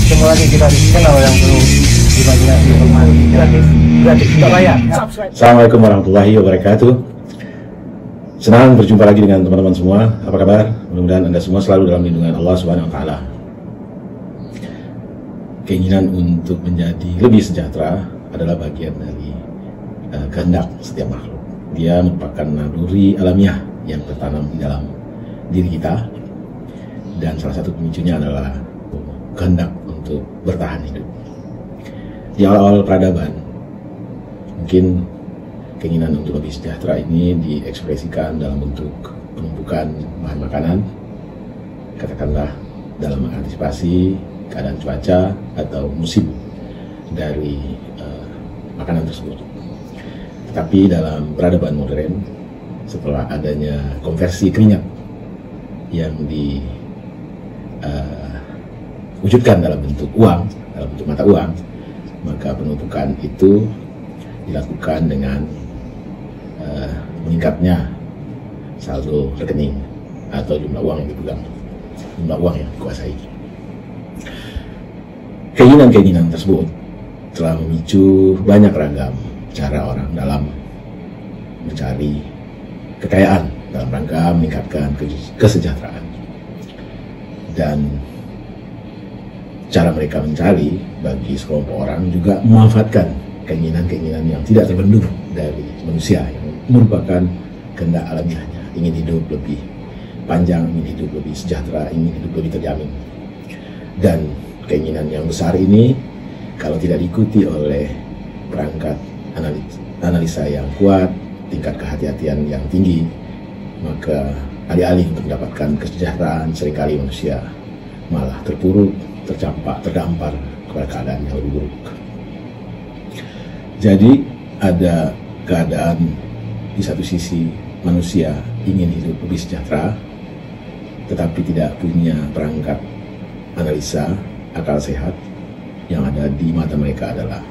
Ketemu lagi kita di channel yang perlu dibagikan informasi gratis tidak bayar. Assalamualaikum warahmatullahi wabarakatuh. Senang berjumpa lagi dengan teman-teman semua. Apa kabar? Mudah-mudahan Anda semua selalu dalam lindungan Allah Subhanahu wa taala. Keinginan untuk menjadi lebih sejahtera adalah bagian dari kehendak setiap makhluk. Dia merupakan naluri alamiah yang tertanam di dalam diri kita, dan salah satu pemicunya adalah kehendak untuk bertahan hidup. Di awal-awal peradaban, mungkin keinginan untuk lebih sejahtera ini diekspresikan dalam bentuk penumpukan bahan makanan, katakanlah dalam mengantisipasi keadaan cuaca atau musim dari makanan tersebut. Tetapi dalam peradaban modern, setelah adanya konversi keringat yang diwujudkan dalam bentuk uang, dalam bentuk mata uang, maka penumpukan itu dilakukan dengan meningkatnya saldo rekening atau jumlah uang yang dipegang, jumlah uang yang dikuasai. Keinginan-keinginan tersebut telah memicu banyak ragam cara orang dalam mencari kekayaan dalam rangka meningkatkan kesejahteraan. Dan cara mereka mencari bagi sekelompok orang juga memanfaatkan keinginan-keinginan yang tidak terbendung dari manusia yang merupakan kehendak alamiahnya, ingin hidup lebih panjang, ingin hidup lebih sejahtera, ingin hidup lebih terjamin. Dan keinginan yang besar ini kalau tidak diikuti oleh perangkat analisa yang kuat, tingkat kehati-hatian yang tinggi, maka alih-alih untuk mendapatkan kesejahteraan, seringkali manusia malah terpuruk, tercampak, terdampar kepada keadaan yang lebih buruk. Jadi ada keadaan di satu sisi manusia ingin hidup lebih sejahtera, tetapi tidak punya perangkat analisa akal sehat. Yang ada di mata mereka adalah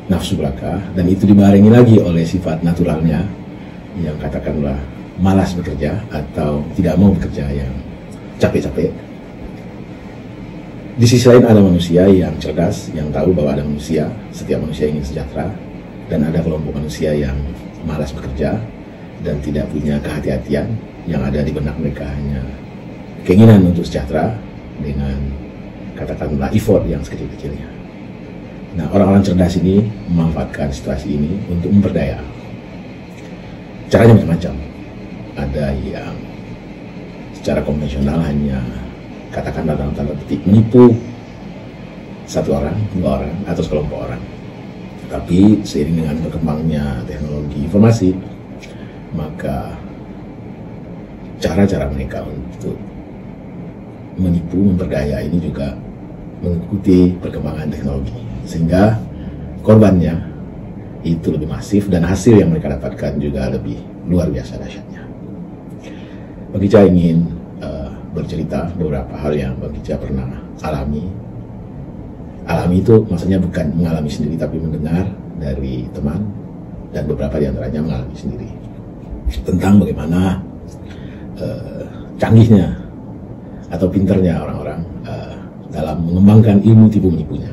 nafsu belaka, dan itu dibarengi lagi oleh sifat naturalnya yang katakanlah malas bekerja atau tidak mau bekerja, yang capek-capek. Di sisi lain ada manusia yang cerdas, yang tahu bahwa ada manusia, setiap manusia ingin sejahtera, dan ada kelompok manusia yang malas bekerja dan tidak punya kehati-hatian. Yang ada di benak mereka hanya keinginan untuk sejahtera dengan katakanlah effort yang sekecil-kecilnya. Nah, orang-orang cerdas ini memanfaatkan situasi ini untuk memperdaya. Caranya macam-macam. Ada yang secara konvensional hanya katakanlah dalam tanda petik menipu satu orang, dua orang, atau sekelompok orang. Tapi seiring dengan berkembangnya teknologi informasi, maka cara-cara mereka untuk menipu, memperdaya ini juga mengikuti perkembangan teknologi, sehingga korbannya itu lebih masif dan hasil yang mereka dapatkan juga lebih luar biasa dahsyatnya. Bagija ingin bercerita beberapa hal yang Bagija pernah alami. Alami itu maksudnya bukan mengalami sendiri, tapi mendengar dari teman, dan beberapa di antaranya mengalami sendiri, tentang bagaimana canggihnya atau pinternya orang-orang dalam mengembangkan ilmu tipu menipunya.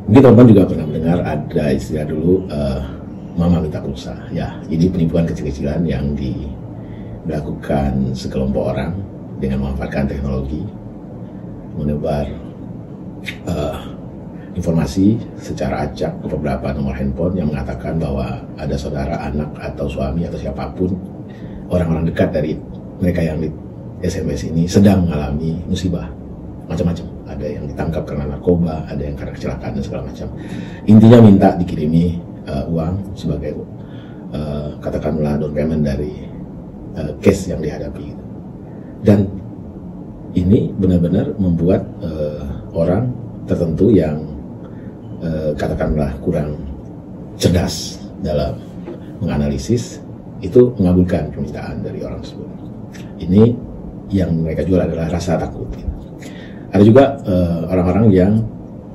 Mungkin teman-teman juga pernah mendengar ada istilah dulu mama minta pulsa. Ya, ini penipuan kecil-kecilan yang dilakukan sekelompok orang dengan memanfaatkan teknologi, menebar informasi secara acak ke beberapa nomor handphone yang mengatakan bahwa ada saudara, anak, atau suami, atau siapapun orang-orang dekat dari mereka yang di SMS ini sedang mengalami musibah macam-macam. Ada yang ditangkap karena narkoba, ada yang karena kecelakaan dan segala macam. Intinya minta dikirimi uang sebagai katakanlah down payment dari case yang dihadapi. Dan ini benar-benar membuat orang tertentu yang katakanlah kurang cerdas dalam menganalisis itu mengabulkan permintaan dari orang tersebut. Ini yang mereka jual adalah rasa takut. Ada juga orang-orang yang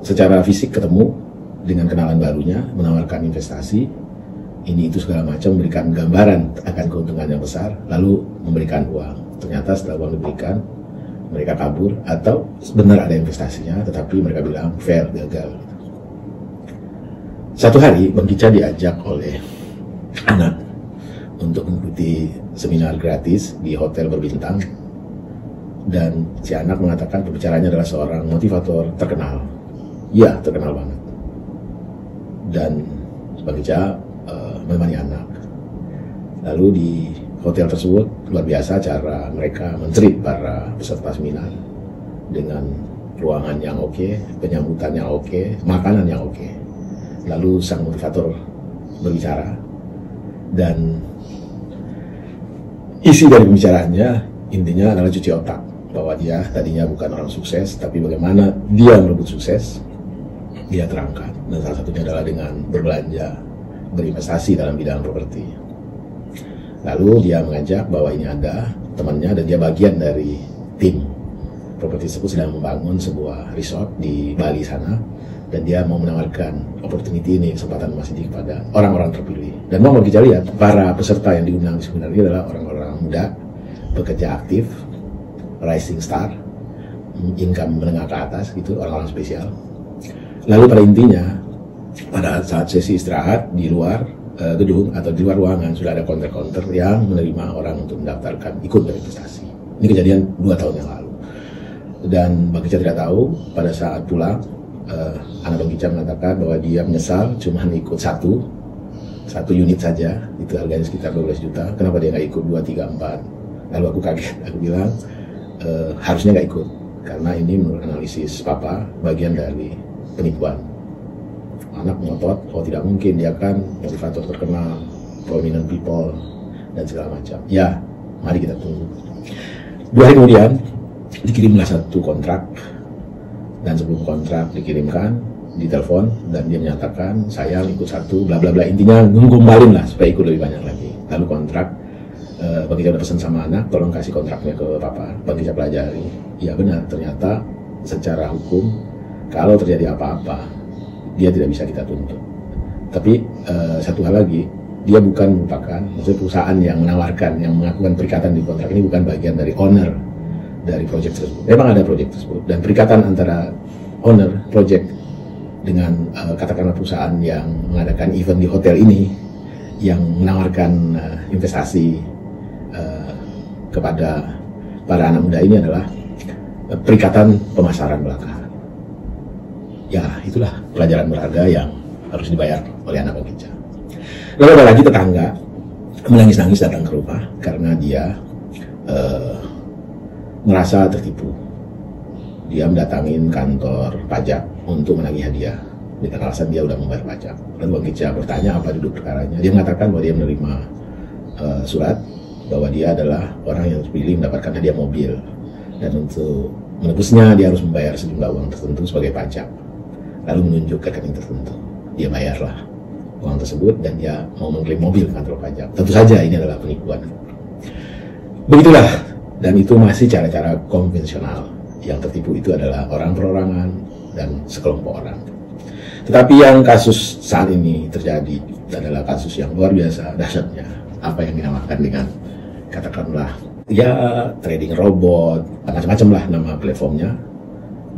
secara fisik ketemu dengan kenalan barunya, menawarkan investasi, ini itu segala macam, memberikan gambaran akan keuntungan yang besar, lalu memberikan uang. Ternyata setelah uang diberikan, mereka kabur, atau benar ada investasinya tetapi mereka bilang fail, gagal. Satu hari Bang Kicca diajak oleh anak untuk mengikuti seminar gratis di hotel berbintang, dan si anak mengatakan pembicaranya adalah seorang motivator terkenal. Ya, terkenal banget. Dan Bang Kicca menemani anak. Lalu di hotel tersebut luar biasa cara mereka men-treat para peserta seminar dengan ruangan yang oke, penyambutan yang oke, makanan yang oke. Lalu sang motivator berbicara, dan isi dari pembicaraannya intinya adalah cuci otak, bahwa dia tadinya bukan orang sukses, tapi bagaimana dia merebut sukses dia terangkan, dan salah satunya adalah dengan berbelanja, berinvestasi dalam bidang properti. Lalu dia mengajak bahwa ini ada temannya dan dia bagian dari tim properti tersebut sedang membangun sebuah resort di Bali sana, dan dia mau menawarkan opportunity ini, kesempatan emas ini kepada orang-orang terpilih. Dan mau kita lihat para peserta yang diundang di seminar ini adalah orang-orang muda, bekerja aktif, rising star, income menengah ke atas gitu, orang-orang spesial. Lalu pada intinya pada saat sesi istirahat di luar gedung atau di luar ruangan sudah ada counter-counter yang menerima orang untuk mendaftarkan ikut berinvestasi. Ini kejadian 2 tahun yang lalu. Dan Bang Kicca tidak tahu pada saat pulang, anak Bang Kicca mengatakan bahwa dia menyesal cuma ikut satu unit saja, itu harganya sekitar 12 juta. Kenapa dia nggak ikut 2, 3, 4? Lalu aku kaget, aku bilang harusnya nggak ikut karena ini menurut analisis papa bagian dari penipuan. Anak ngotot, oh tidak mungkin, dia kan motivator terkenal, prominent people, dan segala macam. Ya, mari kita tunggu. 2 hari kemudian, dikirimlah satu kontrak, dan sebelum kontrak dikirimkan, ditelepon, dan dia menyatakan, saya ikut satu, bla bla bla, intinya ngombalin lah, supaya ikut lebih banyak lagi. Lalu kontrak, Bang Kicca udah pesan sama anak, tolong kasih kontraknya ke papa. Bang Kicca pelajari, ya benar, ternyata secara hukum, kalau terjadi apa-apa, dia tidak bisa kita tuntut. Tapi satu hal lagi, dia bukan merupakan, maksudnya perusahaan yang menawarkan, yang melakukan perikatan di kontrak ini bukan bagian dari owner dari proyek tersebut. Memang ada proyek tersebut, dan perikatan antara owner proyek dengan katakanlah perusahaan yang mengadakan event di hotel ini, yang menawarkan investasi kepada para anak muda ini adalah perikatan pemasaran belaka. Ya, itulah pelajaran berharga yang harus dibayar oleh anak Bang Kicca. Lalu ada lagi tetangga menangis-nangis datang ke rumah karena dia merasa tertipu. Dia mendatangin kantor pajak untuk menagih hadiah dengan alasan dia sudah membayar pajak. Lalu Bang Kicca bertanya apa duduk perkaranya. Dia mengatakan bahwa dia menerima surat bahwa dia adalah orang yang terpilih mendapatkan hadiah mobil, dan untuk menebusnya dia harus membayar sejumlah uang tertentu sebagai pajak. Lalu menunjuk ke rekening tertentu, dia bayarlah uang tersebut dan dia mau mengklaim mobil ke kantor pajak. Tentu saja ini adalah penipuan. Begitulah, dan itu masih cara-cara konvensional. Yang tertipu itu adalah orang perorangan dan sekelompok orang. Tetapi yang kasus saat ini terjadi adalah kasus yang luar biasa dahsyatnya. Apa yang dinamakan dengan katakanlah ya trading robot, macam-macam lah nama platformnya.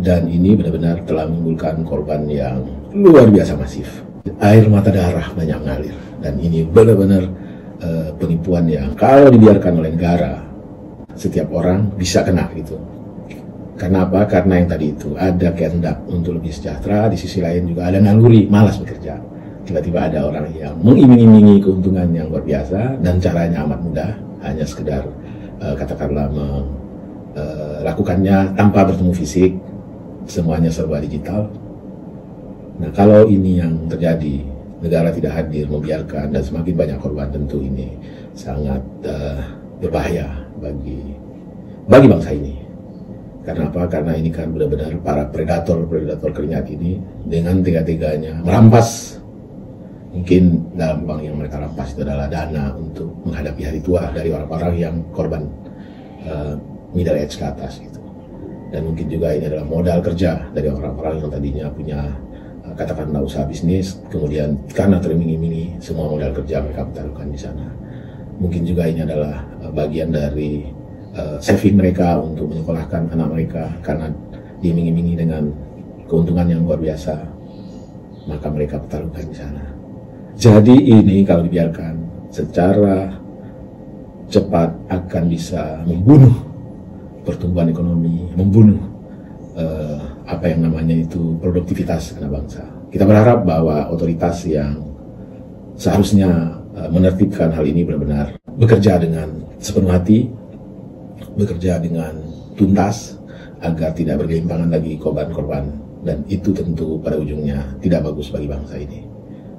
Dan ini benar-benar telah menimbulkan korban yang luar biasa masif. Air mata darah banyak mengalir. Dan ini benar-benar penipuan yang kalau dibiarkan oleh negara, setiap orang bisa kena gitu. Karena apa? Karena yang tadi itu ada kehendak untuk lebih sejahtera, di sisi lain juga ada naluri malas bekerja. Tiba-tiba ada orang yang mengiming-imingi keuntungan yang luar biasa dan caranya amat mudah, hanya sekedar katakanlah melakukannya tanpa bertemu fisik. Semuanya serba digital. Nah, kalau ini yang terjadi, negara tidak hadir, membiarkan, dan semakin banyak korban, tentu ini sangat berbahaya bagi bangsa ini. Karena apa? Karena ini kan benar-benar para predator keringat ini dengan tega-teganya merampas. Mungkin dalam bank yang mereka rampas itu adalah dana untuk menghadapi hari tua dari orang-orang yang korban middle age ke atas gitu. Dan mungkin juga ini adalah modal kerja dari orang-orang yang tadinya punya katakanlah usaha bisnis, kemudian karena teriming-imingi semua modal kerja mereka taruhkan di sana. Mungkin juga ini adalah bagian dari saving mereka untuk menyekolahkan anak mereka karena diiming-imingi dengan keuntungan yang luar biasa, maka mereka pertaruhkan di sana. Jadi ini kalau dibiarkan secara cepat akan bisa membunuh pertumbuhan ekonomi, membunuh apa yang namanya itu produktivitas anak bangsa. Kita berharap bahwa otoritas yang seharusnya menertibkan hal ini benar-benar bekerja dengan sepenuh hati, bekerja dengan tuntas agar tidak bergelimpangan lagi korban-korban, dan itu tentu pada ujungnya tidak bagus bagi bangsa ini.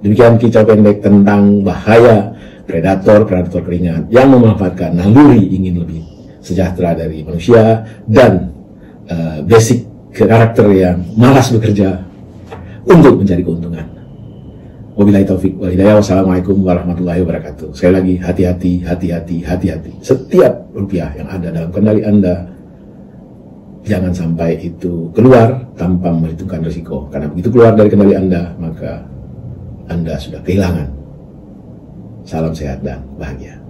Demikian kicau pendek tentang bahaya predator keringat yang memanfaatkan naluri ingin lebih sejahtera dari manusia dan basic karakter yang malas bekerja untuk mencari keuntungan. Wabillahi taufik wal hidayah. Wassalamualaikum warahmatullahi wabarakatuh. Sekali lagi, hati-hati. Setiap rupiah yang ada dalam kendali Anda, jangan sampai itu keluar tanpa memperhitungkan risiko. Karena begitu keluar dari kendali Anda, maka Anda sudah kehilangan. Salam sehat dan bahagia.